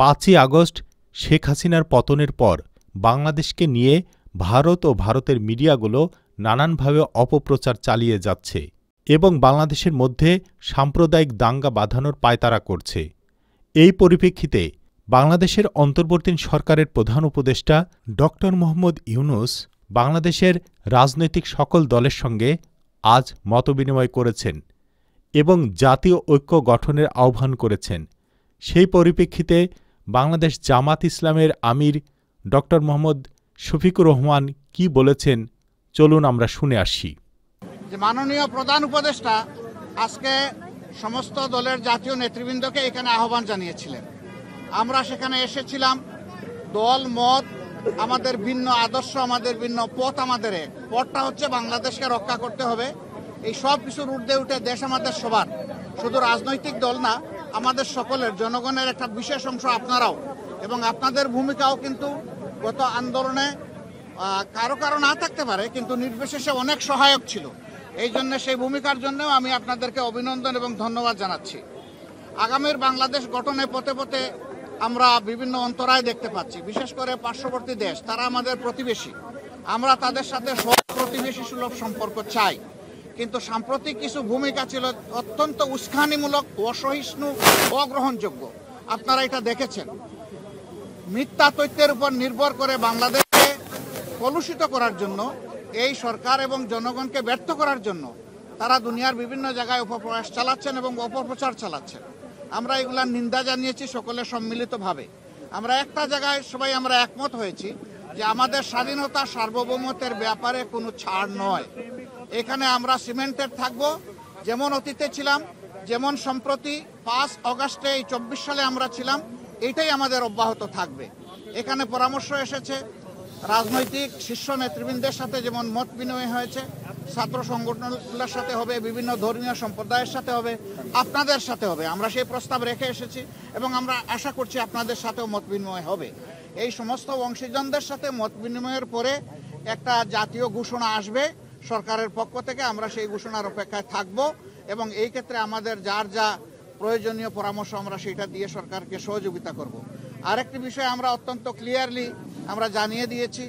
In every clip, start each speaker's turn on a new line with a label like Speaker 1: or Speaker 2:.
Speaker 1: 5ই August Sheikh হাসিনার পতনের পর বাংলাদেশকে নিয়ে ভারত ও ভারতের মিডিয়াগুলো নানানভাবে অপপ্রচার চালিয়ে যাচ্ছে এবং বাংলাদেশের মধ্যে সাম্প্রদায়িক দাঙ্গা বাঁধানোর পায়তারা করছে। এই পরিপ্রেক্ষিতে বাংলাদেশের অন্তর্বর্তী সরকারের প্রধান উপদেষ্টা ড. মোহাম্মদ ইউনূস বাংলাদেশের রাজনৈতিক সকল দলের সঙ্গে আজ মতবিনিময় করেছেন এবং জাতীয় ঐক্য গঠনের আহ্বান করেছেন। সেই পরিপ্রেক্ষিতে বাংলাদেশ জামাত ইসলামের আমির ড. মোহাম্মদ শফিকুর রহমান কি বলেছেন চলুন আমরা শুনে আসি।
Speaker 2: মাননীয় প্রধান উপদেষ্টা আজকে সমস্ত দলের জাতীয় নেতৃবৃন্দকে এখানে আহ্বান জানিয়েছিলেন। আমরা সেখানে এসেছিলাম। দল মত আমাদের ভিন্ন, আদর্শ আমাদের ভিন্ন, পথ আমাদের এক। পথটা হচ্ছে বাংলাদেশকে রক্ষা করতে হবে। এই সব কিছুর ঊর্ধ্বে উঠে দেশ আমাদের সবার, শুধু রাজনৈতিক দল না, আমাদের সকলের, জনগণের একটা বিশেষ অংশ আপনারাও, এবং আপনাদের ভূমিকাও কিন্তু গত আন্দোলনে কারো কারো না থাকতে পারে, কিন্তু নির্বিশেষে অনেক সহায়ক ছিল। এই জন্য সেই ভূমিকার জন্যও আমি আপনাদেরকে অভিনন্দন এবং ধন্যবাদ জানাচ্ছি। আগামীর বাংলাদেশ গঠনে পথে পথে আমরা বিভিন্ন অন্তরায় দেখতে পাচ্ছি। বিশেষ করে পার্শ্ববর্তী দেশ, তারা আমাদের প্রতিবেশী। আমরা তাদের সাথে প্রতিবেশী সুলভ সম্পর্ক চাই, কিন্তু সাম্প্রতিক কিছু ভূমিকা ছিল অত্যন্ত উস্কানিমূলক, অসহিষ্ণু, অগ্রহণযোগ্য। আপনারা এটা দেখেছেন। মিথ্যা তথ্যের উপর নির্ভর করে বাংলাদেশকে কলুষিত করার জন্য, এই সরকার এবং জনগণকে ব্যর্থ করার জন্য তারা দুনিয়ার বিভিন্ন জায়গায় অপপ্রয়াস চালাচ্ছেন এবং অপপ্রচার চালাচ্ছেন। আমরা এগুলার নিন্দা জানিয়েছি সকলে সম্মিলিতভাবে। আমরা একটা জায়গায় সবাই আমরা একমত হয়েছি যে আমাদের স্বাধীনতা সার্বভৌমত্বের ব্যাপারে কোনো ছাড় নয়। এখানে আমরা সিমেন্টেড থাকবো, যেমন অতীতে ছিলাম, যেমন সম্প্রতি 5 আগস্টে এই 24 সালে আমরা ছিলাম, এইটাই আমাদের অব্যাহত থাকবে। এখানে পরামর্শ এসেছে রাজনৈতিক শীর্ষ নেতৃবৃন্দের সাথে, যেমন মত বিনিময় হয়েছে, ছাত্র সংগঠনগুলোর সাথে হবে, বিভিন্ন ধর্মীয় সম্প্রদায়ের সাথে হবে, আপনাদের সাথে হবে। আমরা সেই প্রস্তাব রেখে এসেছি এবং আমরা আশা করছি আপনাদের সাথেও মত বিনিময় হবে। এই সমস্ত অংশীজনদের সাথে মত বিনিময়ের পরে একটা জাতীয় ঘোষণা আসবে সরকারের পক্ষ থেকে। আমরা সেই ঘোষণার অপেক্ষায় থাকব এবং এই ক্ষেত্রে আমাদের যার যা প্রয়োজনীয় পরামর্শ আমরা সেটা দিয়ে সরকারকে সহযোগিতা করব। আরেকটি বিষয় আমরা অত্যন্ত ক্লিয়ারলি আমরা জানিয়ে দিয়েছি,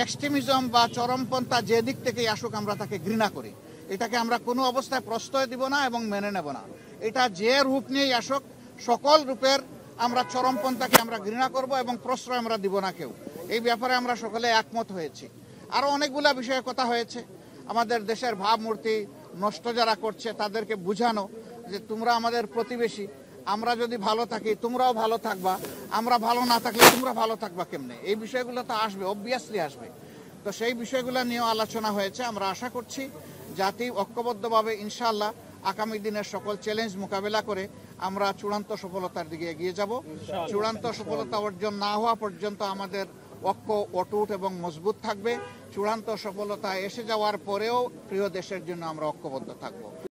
Speaker 2: এক্সট্রিমিজম বা চরমপন্থা যে দিক থেকেই আসুক আমরা তাকে ঘৃণা করি। এটাকে আমরা কোনো অবস্থায় প্রশ্রয় দিব না এবং মেনে নেব না। এটা যে রূপ নিয়েই আসুক, সকল রূপের আমরা চরমপন্থাকে আমরা ঘৃণা করব এবং প্রশ্রয় আমরা দিব না কেউ। এই ব্যাপারে আমরা সকলে একমত হয়েছি। আরও অনেকগুলা বিষয়ে কথা হয়েছে। আমাদের দেশের ভাবমূর্তি নষ্ট যারা করছে তাদেরকে বুঝানো যে তোমরা আমাদের প্রতিবেশী, আমরা যদি ভালো থাকি তোমরাও ভালো থাকবা, আমরা ভালো না থাকলে তোমরা ভালো থাকবা কেমনে। এই বিষয়গুলো তো আসবে, অবভিয়াসলি আসবে। তো সেই বিষয়গুলো নিয়েও আলোচনা হয়েছে। আমরা আশা করছি জাতি ঐক্যবদ্ধভাবে ইনশাআল্লাহ আগামী দিনের সকল চ্যালেঞ্জ মোকাবেলা করে আমরা চূড়ান্ত সফলতার দিকে এগিয়ে যাব। চূড়ান্ত সফলতা অর্জন না হওয়া পর্যন্ত আমাদের ঐক্য অটুট এবং মজবুত থাকবে। চূড়ান্ত সফলতা এসে যাওয়ার পরেও প্রিয় দেশের জন্য আমরা ঐক্যবদ্ধ থাকব।